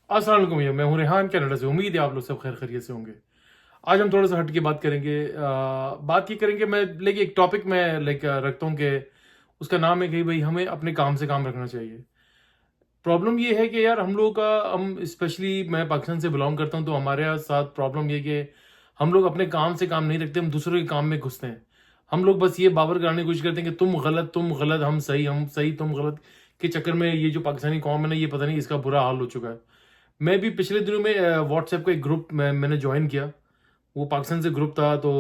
السلام علیکم بھیا، میں ہوں ریحان کینیڈا سے. امید ہے آپ لوگ سب خیر خیریت سے ہوں گے. آج ہم تھوڑا سا ہٹ کے بات کریں گے. بات یہ کریں گے، میں لیکن ایک ٹاپک میں رکھتا ہوں کہ اس کا نام ہے کہ بھائی ہمیں اپنے کام سے کام رکھنا چاہیے. پرابلم یہ ہے کہ یار ہم لوگوں کا، ہم اسپیشلی میں پاکستان سے بلانگ کرتا ہوں، تو ہمارے ساتھ پرابلم یہ کہ ہم لوگ اپنے کام سے کام نہیں رکھتے، ہم دوسروں کے کام میں گھستے ہیں. ہم لوگ بس یہ باور کرانے کی کوشش کرتے ہیں کہ تم غلط ہم صحیح تم غلط کے چکر میں یہ جو پاکستانی قوم ہے نا، یہ پتہ نہیں اس کا برا حال ہو چکا ہے. میں بھی پچھلے دنوں میں واٹس ایپ کا ایک گروپ میں نے جوائن کیا. وہ پاکستان سے گروپ تھا، تو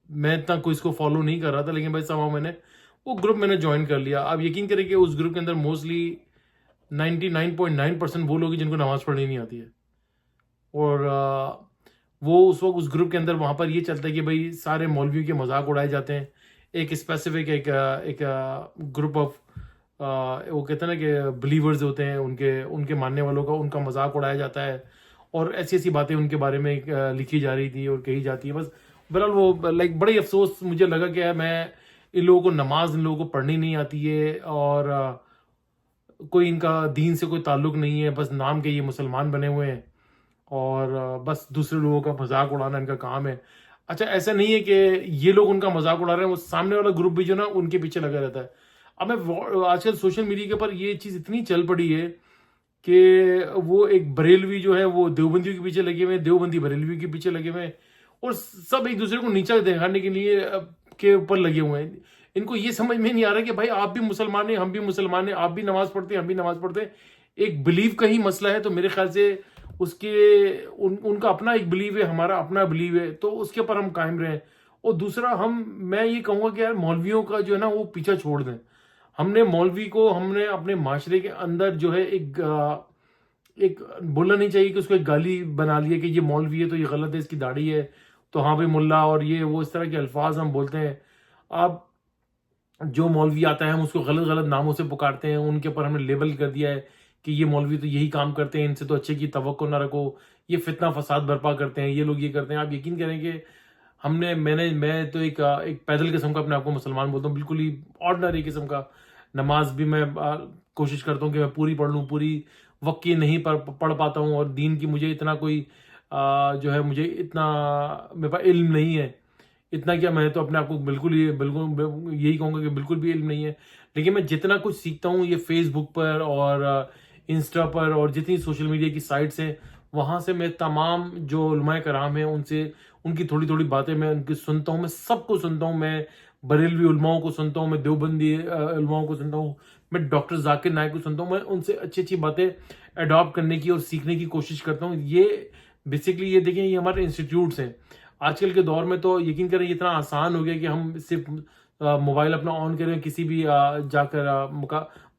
میں اتنا کوئی اس کو فالو نہیں کر رہا تھا، لیکن بھائی سماؤ وہ گروپ میں نے جوائن کر لیا. آپ یقین کریں کہ اس گروپ کے اندر موسٹلی 99.9% وہ لوگ ہیں جن کو نماز پڑھنی نہیں آتی ہے. اور وہ اس وقت اس گروپ کے اندر وہاں پر یہ چلتا ہے کہ بھائی سارے مولویوں کے مذاق اڑائے جاتے ہیں. ایک اسپیسیفک ایک گروپ آف وہ کہتے ہیں نا کہ بلیورز ہوتے ہیں، ان کے ماننے والوں کا، ان کا مذاق اڑایا جاتا ہے. اور ایسی ایسی باتیں ان کے بارے میں لکھی جا رہی تھی اور کہی جاتی ہے. بس بہرحال وہ بڑی افسوس مجھے لگا کہ میں ان لوگوں کو نماز ان لوگوں کو پڑھنی نہیں آتی ہے، اور کوئی ان کا دین سے کوئی تعلق نہیں ہے، بس نام کے یہ مسلمان بنے ہوئے ہیں اور بس دوسرے لوگوں کا مذاق اڑانا ان کا کام ہے. اچھا، ایسا نہیں ہے کہ یہ لوگ ان کا مذاق اڑا رہے ہیں، وہ سامنے والا گروپ بھی جو نا ان کے پیچھے لگا رہتا ہے. اب میں آج کل سوشل میڈیا کے اوپر یہ چیز اتنی چل پڑی ہے کہ وہ ایک بریلوی جو ہے وہ دیوبندیوں کے پیچھے لگے ہوئے ہیں، دیوبندی بریلوی کے پیچھے لگے ہوئے ہیں، اور سب ایک دوسرے کو نیچا دکھانے کے لیے کے اوپر لگے ہوئے ہیں. ان کو یہ سمجھ میں نہیں آ رہا کہ بھائی آپ بھی مسلمان ہیں، ہم بھی مسلمان ہیں، آپ بھی نماز پڑھتے ہیں، ہم بھی نماز پڑھتے ہیں. ایک بلیو کا ہی مسئلہ ہے، تو میرے خیال سے اس کے ان کا اپنا ایک بلیو ہے، ہمارا اپنا بلیو ہے، تو اس کے اوپر ہم قائم رہیں. اور دوسرا، میں یہ کہوں گا کہ یار مولویوں کا جو ہے نا وہ پیچھا چھوڑ دیں. ہم نے مولوی کو، ہم نے اپنے معاشرے کے اندر جو ہے ایک بولنا نہیں چاہیے کہ اس کو ایک گالی بنا لیا کہ یہ مولوی ہے تو یہ غلط ہے، اس کی داڑھی ہے تو ہاں بھائی ملا، اور یہ وہ اس طرح کے الفاظ ہم بولتے ہیں. آپ جو مولوی آتا ہے ہم اس کو غلط غلط ناموں سے پکارتے ہیں، ان کے اوپر ہم نے لیبل کر دیا ہے کہ یہ مولوی تو یہی کام کرتے ہیں، ان سے تو اچھے کی توقع نہ رکھو، یہ فتنہ فساد برپا کرتے ہیں، یہ لوگ یہ کرتے ہیں. آپ یقین کریں کہ میں تو ایک پیدل قسم کا اپنے آپ کو مسلمان بولتا ہوں، بالکل ہی آرڈنری قسم کا. نماز بھی میں کوشش کرتا ہوں کہ میں پوری پڑھ لوں، پوری وقت کی نہیں پڑھ پاتا ہوں، اور دین کی مجھے اتنا کوئی جو ہے مجھے اتنا میرے پاس علم نہیں ہے. اتنا کیا، میں تو اپنے آپ کو بالکل یہی کہوں گا کہ بالکل بھی علم نہیں ہے. لیکن میں جتنا کچھ سیکھتا ہوں یہ فیس بک پر اور انسٹا پر اور جتنی سوشل میڈیا کی سائٹس ہیں، وہاں سے میں تمام جو علماء کرام ہیں ان سے ان کی تھوڑی تھوڑی باتیں میں ان کی سنتا ہوں. میں سب کو سنتا ہوں، میں بریلوی علماؤں کو سنتا ہوں، میں دیوبندی علماؤں کو سنتا ہوں، میں ڈاکٹر ذاکر نائک کو سنتا ہوں. میں ان سے اچھی اچھی باتیں اڈاپٹ کرنے کی اور سیکھنے کی کوشش کرتا ہوں. یہ بیسکلی یہ دیکھیں، یہ ہمارے انسٹیٹیوٹس ہیں. آج کل کے دور میں تو یقین کریں یہ اتنا آسان ہو گیا کہ ہم صرف موبائل اپنا آن کریں، کسی بھی جا کر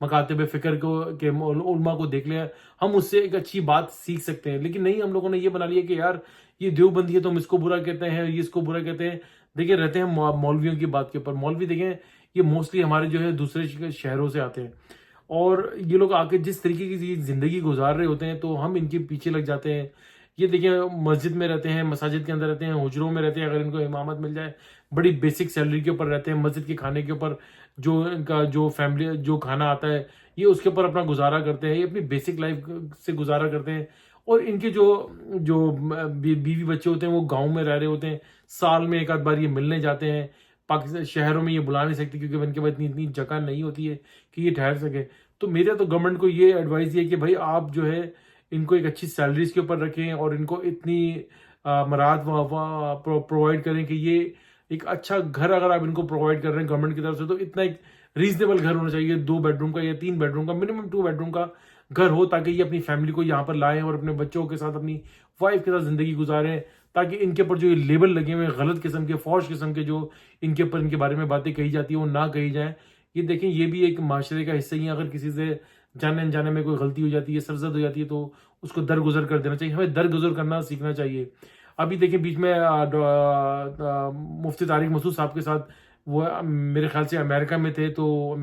مکاتب فکر کو کہ علماء کو دیکھ لیں، ہم اس سے ایک اچھی بات سیکھ سکتے ہیں. لیکن نہیں، ہم لوگوں نے یہ بنا لیا کہ یار یہ دیوبندی ہے تو ہم اس کو برا کہتے ہیں، یہ اس کو برا کہتے ہیں. دیکھیں، رہتے ہیں مولویوں کی بات کے اوپر. مولوی دیکھیں یہ موسٹلی ہمارے جو ہے دوسرے شہروں سے آتے ہیں، اور یہ لوگ آ کے جس طریقے کی زندگی گزار رہے ہوتے ہیں تو ہم ان کے پیچھے لگ جاتے ہیں. یہ دیکھیں، مسجد میں رہتے ہیں، مساجد کے اندر رہتے ہیں، حجروں میں رہتے ہیں، اگر ان کو امامت مل جائے بڑی بیسک سیلری کے اوپر رہتے ہیں. مسجد کے کھانے کے اوپر جو ان کا جو فیملی جو کھانا آتا ہے یہ اس کے اوپر اپنا گزارا کرتے ہیں، یہ اپنی بیسک لائف سے گزارا کرتے ہیں. اور ان کے جو بیوی بچے ہوتے ہیں وہ گاؤں میں رہ رہے ہوتے ہیں، سال میں ایک آدھ بار یہ ملنے جاتے ہیں. پاکستان شہروں میں یہ بلا نہیں سکتے کیونکہ ان کے پاس اتنی جگہ نہیں ہوتی ہے کہ یہ ٹھہر سکے. تو میرا تو گورنمنٹ کو یہ ایڈوائز ہے کہ بھائی آپ جو ہے ان کو ایک اچھی سیلریز کے اوپر رکھیں، اور ان کو اتنی مراحت پرووائڈ کریں کہ یہ ایک اچھا گھر اگر آپ ان کو پرووائڈ کر رہے ہیں گورنمنٹ کی طرف سے، تو اتنا ایک ریزنیبل گھر ہونا چاہیے، 2 بیڈروم کا یا 3 بیڈروم کا، منیمم 2 بیڈروم کا گھر ہو، تاکہ یہ اپنی فیملی کو یہاں پر لائیں اور اپنے بچوں کے ساتھ، اپنی وائف کے ساتھ زندگی گزاریں. تاکہ ان کے اوپر جو یہ لیبل لگے ہوئے غلط قسم کے، فوش قسم کے، جو ان کے اوپر ان کے بارے میں باتیں کہی جاتی ہیں وہ نہ کہی جائیں. یہ دیکھیں، یہ بھی ایک معاشرے کا حصہ ہی ہے. اگر کسی سے جانے انجانے میں کوئی غلطی ہو جاتی ہے، سرزد ہو جاتی ہے، تو اس کو درگزر کر دینا چاہیے. ہمیں درگزر کرنا سیکھنا چاہیے. ابھی دیکھیں بیچ میں مفتی طارق مسعود صاحب کے ساتھ وہ میرے خیال سے امریکہ میں تھے، تو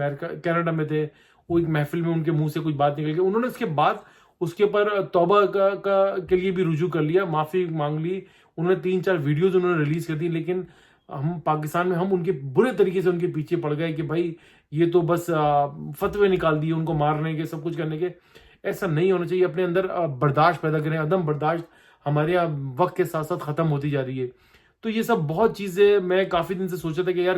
کینیڈا میں تھے، وہ ایک محفل میں ان کے منہ سے کچھ بات نکل گئی. انہوں نے اس کے بعد اس کے اوپر توبہ کے لیے بھی رجوع کر لیا، معافی مانگ لی. انہوں نے 3-4 ویڈیوز انہوں نے ریلیز کر دی. لیکن ہم پاکستان میں ہم ان کے برے طریقے سے ان کے پیچھے پڑ گئے کہ بھائی یہ تو بس فتوے نکال دیے ان کو مارنے کے، سب کچھ کرنے کے. ایسا نہیں ہونا چاہیے. اپنے اندر برداشت پیدا کریں. عدم برداشت ہمارے یہاں وقت کے ساتھ ساتھ ختم ہوتی جا رہی ہے. تو یہ سب بہت چیزیں میں کافی دن سے سوچا تھا کہ یار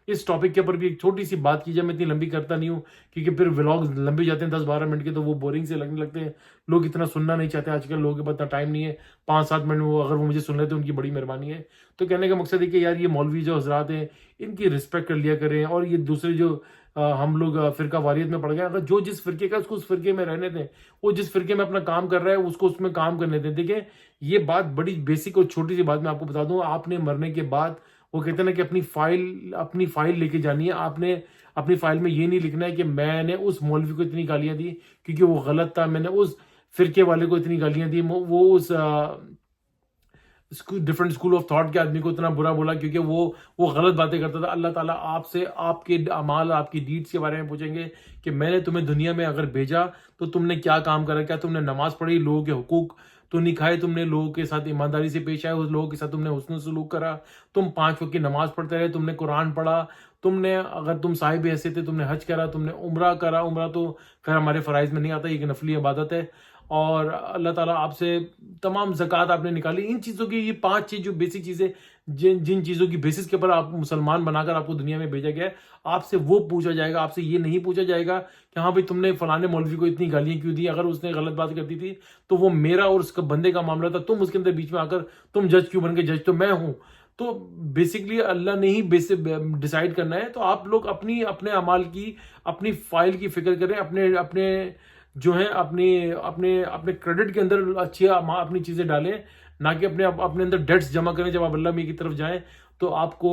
اس ٹاپک کے اوپر بھی ایک چھوٹی سی بات کی جائے. میں اتنی لمبی کرتا نہیں ہوں کیونکہ پھر ولاگز لمبے جاتے ہیں 10-12 منٹ کے, تو وہ بورنگ سے لگنے لگتے ہیں. لوگ اتنا سننا نہیں چاہتے آج کل, لوگوں کے پاس اتنا ٹائم نہیں ہے. 5-7 منٹ میں اگر وہ مجھے سن لیتے ہیں ان کی بڑی مہربانی ہے. تو کہنے کا مقصد ہے کہ یار یہ مولوی جو حضرات ہیں ان کی رسپیکٹ کر لیا کریں. اور یہ دوسرے جو ہم لوگ فرقہ واریت میں پڑ گئے, اگر جو جس فرقے کا اس کو اس فرقے میں رہنے دیں. وہ جس فرقے میں اپنا کام کر رہا ہے اس کو اس میں کام کرنے دیں. دیکھیں یہ بات بڑی بیسک اور چھوٹی سی بات میں آپ کو بتا دوں. آپ نے مرنے کے بعد وہ کہتے ہیں نا کہ اپنی فائل لے کے جانی ہے. آپ نے اپنی فائل میں یہ نہیں لکھنا ہے کہ میں نے اس مولوی کو اتنی گالیاں دی کیونکہ وہ غلط تھا, میں نے اس فرقے والے کو اتنی گالیاں دی, وہ اس ڈفرنٹ اسکول آف تھاٹ کے آدمی کو اتنا برا بولا کیونکہ وہ غلط باتیں کرتا تھا. اللہ تعالیٰ آپ سے آپ کے اعمال, آپ کی ڈیڈس کے بارے میں پوچھیں گے کہ میں نے تمہیں دنیا میں اگر بھیجا تو تم نے کیا کام کرا. کیا تم نے نماز پڑھی, لوگوں کے حقوق تو نہیں کھائے, تم نے لوگوں کے ساتھ ایمانداری سے پیش آئے, اس لوگوں کے ساتھ تم نے حسن سلوک کرا, تم 5 وقت کی نماز پڑھتے رہے, تم نے قرآن پڑھا, تم نے اگر تم صاحب ایسے تھے تم نے حج کرا, تم نے عمرہ کرا. عمرہ تو خیر ہمارے فرائض میں نہیں آتا, یہ نفلی عبادت ہے. اور اللہ تعالیٰ آپ سے تمام زکوٰۃ آپ نے نکالی. ان چیزوں کی یہ 5 چیز جو بیسک چیزیں جن چیزوں کی بیسس کے اوپر آپ مسلمان بنا کر آپ کو دنیا میں بھیجا گیا ہے, آپ سے وہ پوچھا جائے گا. آپ سے یہ نہیں پوچھا جائے گا کہ ہاں بھائی تم نے فلانے مولوی کو اتنی گالیاں کیوں دی. اگر اس نے غلط بات کرتی تھی تو وہ میرا اور اس کا بندے کا معاملہ تھا, تم اس کے اندر بیچ میں آ کر تم جج کیوں بن گئے, جج تو میں ہوں. تو بیسکلی اللہ نے ہی ڈیسائیڈ کرنا ہے. تو آپ لوگ اپنے اعمال کی, اپنی فائل کی فکر کریں, اپنے جو ہیں اپنے کریڈٹ کے اندر اچھی اپنی چیزیں ڈالیں, نہ کہ اپنے اندر ڈیٹس جمع کریں. جب آپ اللہ میں کی طرف جائیں تو آپ کو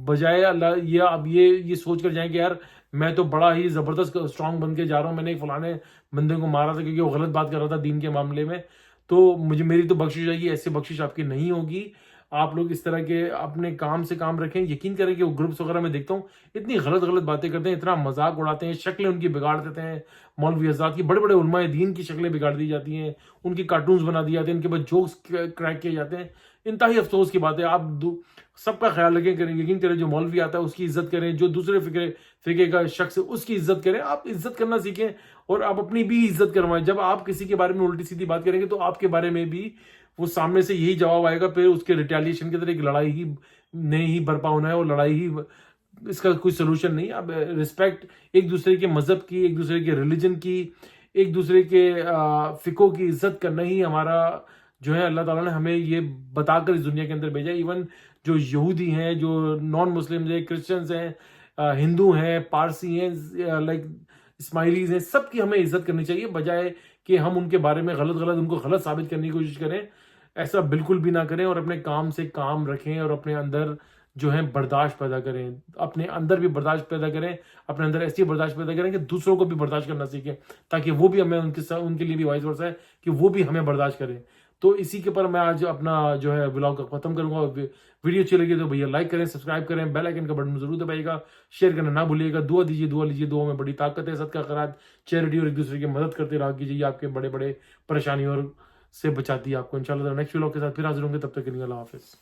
بجائے اللہ یہ سوچ کر جائیں کہ یار میں تو بڑا ہی زبردست اسٹرانگ بن کے جا رہا ہوں, میں نے فلانے بندے کو مارا تھا کیونکہ وہ غلط بات کر رہا تھا دین کے معاملے میں, تو میری تو بخشش آئے گی. ایسے بخشش آپ کی نہیں ہوگی. آپ لوگ اس طرح کے اپنے کام سے کام رکھیں. یقین کریں کہ وہ گروپس وغیرہ میں دیکھتا ہوں اتنی غلط باتیں کرتے ہیں, اتنا مذاق اڑاتے ہیں, شکلیں ان کی بگاڑ دیتے ہیں. مولوی حضرات کی, بڑے علماء دین کی شکلیں بگاڑ دی جاتی ہیں, ان کی کارٹونز بنا دی جاتے ہیں, ان کے بعد جوکس کریک کیے جاتے ہیں. انتہائی افسوس کی بات ہے. آپ سب کا خیال رکھیں, یقین کریں جو مولوی آتا ہے اس کی عزت کریں, جو دوسرے فرقے کا شخص ہے اس کی عزت کریں. آپ عزت کرنا سیکھیں اور آپ اپنی بھی عزت کروائیں. جب آپ کسی کے بارے میں الٹی سیدھی بات کریں گے تو آپ کے بارے میں بھی وہ سامنے سے یہی جواب آئے گا. پھر اس کے ریٹیلیشن کے طرح ایک لڑائی ہی نہیں برپا ہونا ہے, اور لڑائی ہی اس کا کوئی سلوشن نہیں. اب رسپیکٹ ایک دوسرے کے مذہب کی, ایک دوسرے کے ریلیجن کی, ایک دوسرے کے فقوں کی عزت کرنا ہی ہمارا جو ہے اللہ تعالیٰ نے ہمیں یہ بتا کر اس دنیا کے اندر بھیجا. ایون جو یہودی ہیں, جو نان مسلم ہیں, کرسچنز ہیں, ہندو ہیں, پارسی ہیں, لائک اسماعیلیز ہیں, سب کی ہمیں عزت کرنی چاہیے, بجائے کہ ہم ان کے بارے میں غلط ان کو غلط ثابت کرنے کی کوشش کریں. ایسا بالکل بھی نہ کریں, اور اپنے کام سے کام رکھیں, اور اپنے اندر جو ہے برداشت پیدا کریں. اپنے اندر بھی برداشت پیدا کریں, اپنے اندر ایسی برداشت پیدا کریں کہ دوسروں کو بھی برداشت کرنا سیکھیں, تاکہ وہ بھی ہمیں ان کے لیے بھی وائس ورسا ہے کہ وہ بھی ہمیں برداشت کریں. تو اسی کے پر میں آج اپنا جو ہے ولاگ کا ختم کروں گا. ویڈیو اچھی لگی تو بھیا لائک کریں, سبسکرائب کریں, بیل آئیکن کا بٹن ضرور دبائیے گا, شیئر کرنا نہ بھولیے گا. دعا لیجیے, دعا میں بڑی طاقت ہے. صدقہ خیرات, چیریٹی اور ایک دوسرے کی مدد کرتے رہا کیجیے, آپ کے بڑے پریشانیوں سے بچاتی ہے آپ کو. انشاءاللہ نیکسٹ ولاگ کے ساتھ پھر حاضر ہوں گے, تب تک کے لیے اللہ حافظ.